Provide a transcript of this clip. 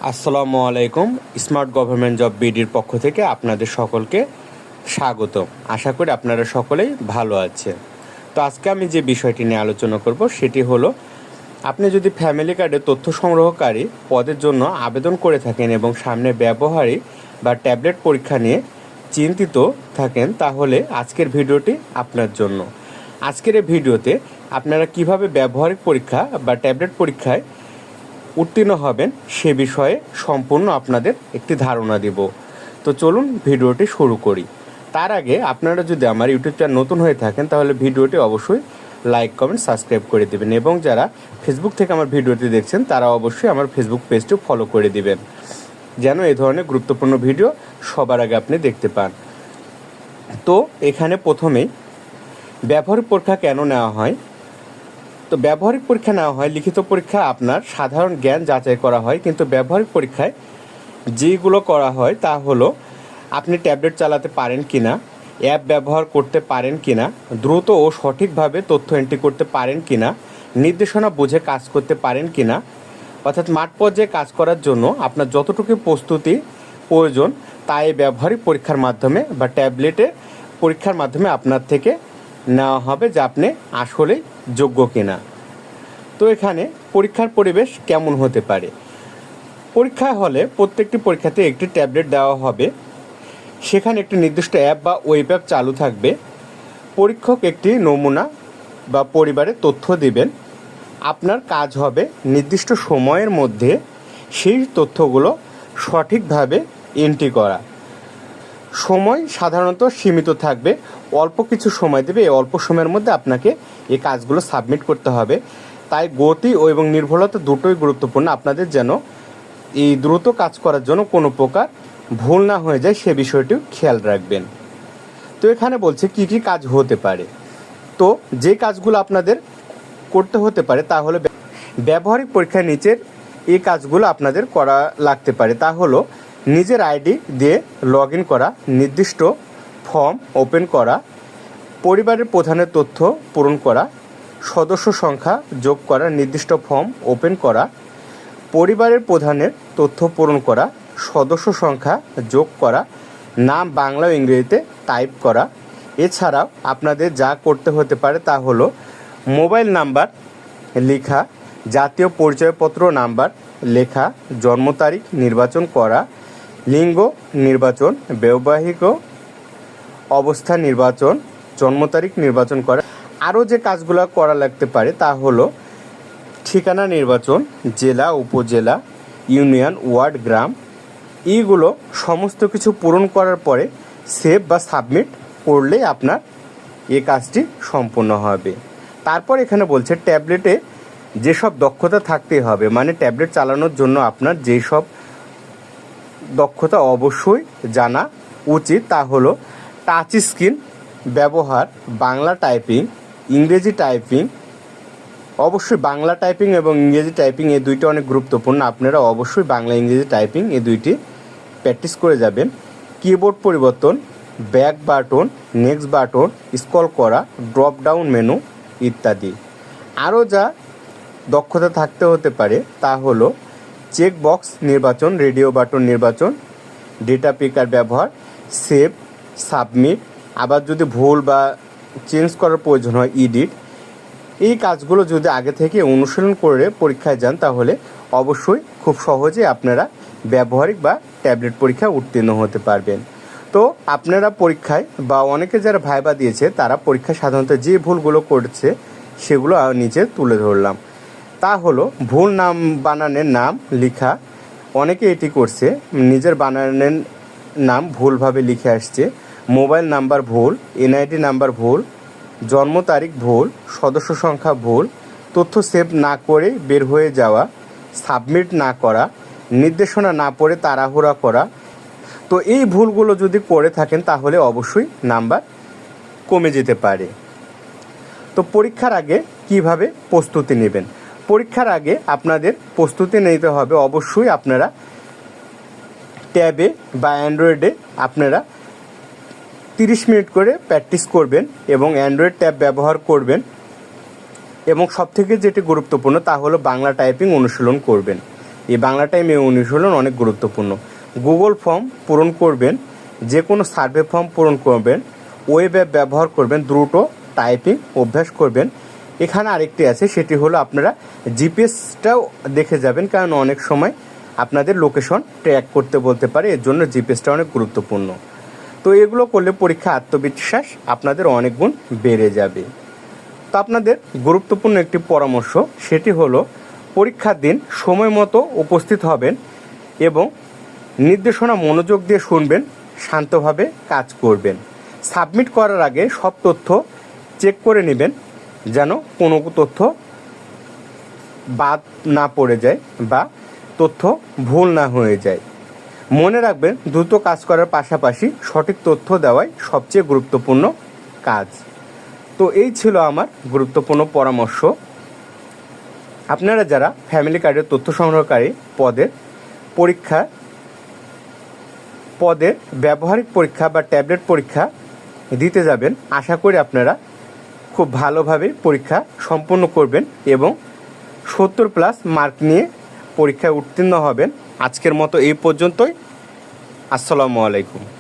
আসসালামু আলাইকুম। Smart government job বিডির পক্ষ থেকে আপনাদের সকলকে স্বাগত। আশা করি আপনারা সকলেই ভালো আছেন। তো আজকে আমি যে বিষয়টি নিয়ে আলোচনা করব সেটি হলো, আপনি যদি ফ্যামিলি কার্ডে তথ্য সংগ্রহকারী পদের জন্য আবেদন করে থাকেন এবং সামনে ব্যবহারী বা ট্যাবলেট পরীক্ষা নিয়ে চিন্তিত থাকেন, তাহলে আজকের ভিডিওটি আপনার জন্য। আজকের এই ভিডিওতে আপনারা কিভাবে ব্যবহারিক পরীক্ষা বা ট্যাবলেট পরীক্ষায় উত্তীর্ণ হবেন সে বিষয়ে সম্পূর্ণ আপনাদের একটি ধারণা দেব। তো চলুন ভিডিওটি শুরু করি। তার আগে আপনারা যদি আমার ইউটিউব চ্যানেল নতুন হয়ে থাকেন তাহলে ভিডিওটি অবশ্যই লাইক কমেন্ট সাবস্ক্রাইব করে দেবেন, এবং যারা ফেসবুক থেকে আমার ভিডিওটি দেখছেন তারা অবশ্যই আমার ফেসবুক পেজটি ফলো করে দিবেন, যেন এই ধরনের গুরুত্বপূর্ণ ভিডিও সবার আগে আপনি দেখতে পান। তো এখানে প্রথমেই ব্যবহারিক পরীক্ষা কেন নেওয়া হয়। তো ব্যবহারিক পরীক্ষা নেওয়া হয়, লিখিত পরীক্ষা আপনার সাধারণ জ্ঞান যাচাই করা হয়, কিন্তু ব্যবহারিক পরীক্ষায় যেগুলো করা হয় তা হলো আপনি ট্যাবলেট চালাতে পারেন কিনা, অ্যাপ ব্যবহার করতে পারেন কিনা, দ্রুত ও সঠিকভাবে তথ্য এন্ট্রি করতে পারেন কিনা, নির্দেশনা বুঝে কাজ করতে পারেন কিনা, অর্থাৎ মাঠ পর্যায়ে কাজ করার জন্য আপনার যতটুকু প্রস্তুতি প্রয়োজন তা এই ব্যবহারিক পরীক্ষার মাধ্যমে বা ট্যাবলেটে পরীক্ষার মাধ্যমে আপনার থেকে নেওয়া হবে যে আপনি আসলেই যোগ্য কিনা। তো এখানে পরীক্ষার পরিবেশ কেমন হতে পারে। পরীক্ষা হলে প্রত্যেকটি পরীক্ষাতে একটি ট্যাবলেট দেওয়া হবে, সেখানে একটি নির্দিষ্ট অ্যাপ বা ওয়েব অ্যাপ চালু থাকবে। পরীক্ষক একটি নমুনা বা পরিবারের তথ্য দিবেন। আপনার কাজ হবে নির্দিষ্ট সময়ের মধ্যে সেই তথ্যগুলো সঠিকভাবে এন্ট্রি করা। সময় সাধারণত সীমিত থাকবে, অল্প কিছু সময় দেবে, এই অল্প সময়ের মধ্যে আপনাকে এই কাজগুলো সাবমিট করতে হবে। তাই গতি ও এবং নির্ভুলতা দুটোই গুরুত্বপূর্ণ। আপনাদের যেন এই দ্রুত কাজ করার জন্য কোনো প্রকার ভুল না হয়ে যায় সে বিষয়টিও খেয়াল রাখবেন। তো এখানে বলছে কি কি কাজ হতে পারে। তো যে কাজগুলো আপনাদের করতে হতে পারে তা হলো, ব্যবহারিক পরীক্ষার নিচের এই কাজগুলো আপনাদের করা লাগতে পারে। তা হলো নিজের আইডি দিয়ে লগ ইন করা, নির্দিষ্ট ফর্ম ওপেন করা, পরিবারের প্রধানের তথ্য পূরণ করা, সদস্য সংখ্যা যোগ করা, নির্দিষ্ট ফর্ম ওপেন করা, পরিবারের প্রধানের তথ্য পূরণ করা, সদস্য সংখ্যা যোগ করা, নাম বাংলা ও ইংরেজিতে টাইপ করা। এছাড়াও আপনাদের যা করতে হতে পারে তা হলো মোবাইল নাম্বার লেখা, জাতীয় পরিচয়পত্র নাম্বার লেখা, জন্ম তারিখ নির্বাচন করা, লিঙ্গ নির্বাচন, বৈবাহিক অবস্থা নির্বাচন, জন্ম তারিখ নির্বাচন করা। আরও যে কাজগুলো করা লাগতে পারে তা হলো ঠিকানা নির্বাচন, জেলা, উপজেলা, ইউনিয়ন, ওয়ার্ড, গ্রাম। এইগুলো সমস্ত কিছু পূরণ করার পরে সেভ বা সাবমিট করলেই আপনার এই কাজটি সম্পূর্ণ হবে। তারপর এখানে বলছে ট্যাবলেটে যেসব দক্ষতা থাকতেই হবে, মানে ট্যাবলেট চালানোর জন্য আপনার যেসব দক্ষতা অবশ্যই জানা উচিত তা হলো টাচ স্ক্রিন ব্যবহার, বাংলা টাইপিং, ইংরেজি টাইপিং। অবশ্যই বাংলা টাইপিং এবং ইংরেজি টাইপিং এই দুইটি অনেক গুরুত্বপূর্ণ। আপনারা অবশ্যই বাংলা ইংরেজি টাইপিং এই দুইটি প্র্যাকটিস করে যাবেন। কিবোর্ড পরিবর্তন, back button, next button, scroll করা, ড্রপ ডাউন মেনু ইত্যাদি। আরও যা দক্ষতা থাকতে হতে পারে তা হলো চেক বক্স নির্বাচন, রেডিও বাটন নির্বাচন, ডেটা পিকার ব্যবহার, সেভ, সাবমিট, আবার যদি ভুল বা চেঞ্জ করার প্রয়োজন হয় এডিট। এই কাজগুলো যদি আগে থেকে অনুশীলন করে পরীক্ষায় যান তাহলে অবশ্যই খুব সহজে আপনারা ব্যবহারিক বা ট্যাবলেট পরীক্ষায় উত্তীর্ণ হতে পারবেন। তো আপনারা পরীক্ষায় বা অনেকে যারা ভাইবা দিয়েছে তারা পরীক্ষায় সাধারণত যে ভুলগুলো করছে সেগুলো নিচে তুলে ধরলাম। তা হলো ভুল নাম বানানের নাম লেখা, অনেকে এটি করছে, নিজের বানানের নাম ভুলভাবে লিখে আসছে, মোবাইল নাম্বার ভুল, এনআইডি নাম্বার ভুল, জন্ম তারিখ ভুল, সদস্য সংখ্যা ভুল, তথ্য সেভ না করে বের হয়ে যাওয়া, সাবমিট না করা, নির্দেশনা না পড়ে তাড়াহুড়া করা। তো এই ভুলগুলো যদি করে থাকেন তাহলে অবশ্যই নাম্বার কমে যেতে পারে। তো পরীক্ষার আগে কিভাবে প্রস্তুতি নেবেন। পরীক্ষার আগে আপনাদের প্রস্তুতি নিতে হবে, অবশ্যই আপনারা ট্যাবে বা অ্যান্ড্রয়েডে আপনারা 30 মিনিট করে প্র্যাকটিস করবেন এবং অ্যান্ড্রয়েড ট্যাব ব্যবহার করবেন। এবং সবথেকে যেটি গুরুত্বপূর্ণ তা হলো বাংলা টাইপিং অনুশীলন করবেন। এই বাংলা টাইম এই অনুশীলন অনেক গুরুত্বপূর্ণ। গুগল ফর্ম পূরণ করবেন, যে কোনো সার্ভে ফর্ম পূরণ করবেন, ওয়েব অ্যাপ ব্যবহার করবেন, দ্রুত টাইপিং অভ্যাস করবেন। এখানে আরেকটি আছে, সেটি হলো আপনারা জিপিএসটাও দেখে যাবেন, কারণ অনেক সময় আপনাদের লোকেশন ট্র্যাক করতে বলতে পারে, এর জন্য জিপিএসটা অনেক গুরুত্বপূর্ণ। তো এগুলো করলে পরীক্ষা আত্মবিশ্বাস আপনাদের অনেক গুণ বেড়ে যাবে। তো আপনাদের গুরুত্বপূর্ণ একটি পরামর্শ, সেটি হলো পরীক্ষার দিন সময় মতো উপস্থিত হবেন এবং নির্দেশনা মনোযোগ দিয়ে শুনবেন, শান্তভাবে কাজ করবেন। সাবমিট করার আগে সব তথ্য চেক করে নেবেন, যেন কোনো তথ্য বাদ না পড়ে যায় বা তথ্য ভুল না হয়ে যায়। মনে রাখবেন, দ্রুত কাজ করার পাশাপাশি সঠিক তথ্য দেওয়াই সবচেয়ে গুরুত্বপূর্ণ কাজ। তো এই ছিল আমার গুরুত্বপূর্ণ পরামর্শ। আপনারা যারা ফ্যামিলি কার্ডের তথ্য সংগ্রহকারী পদের ব্যবহারিক পরীক্ষা বা ট্যাবলেট পরীক্ষা দিতে যাবেন, আশা করি আপনারা খুব ভালোভাবে পরীক্ষা সম্পন্ন করবেন এবং 70+ মার্ক নিয়ে পরীক্ষায় উত্তীর্ণ হবেন। আজকের মতো এই পর্যন্তই। আসসালামু আলাইকুম।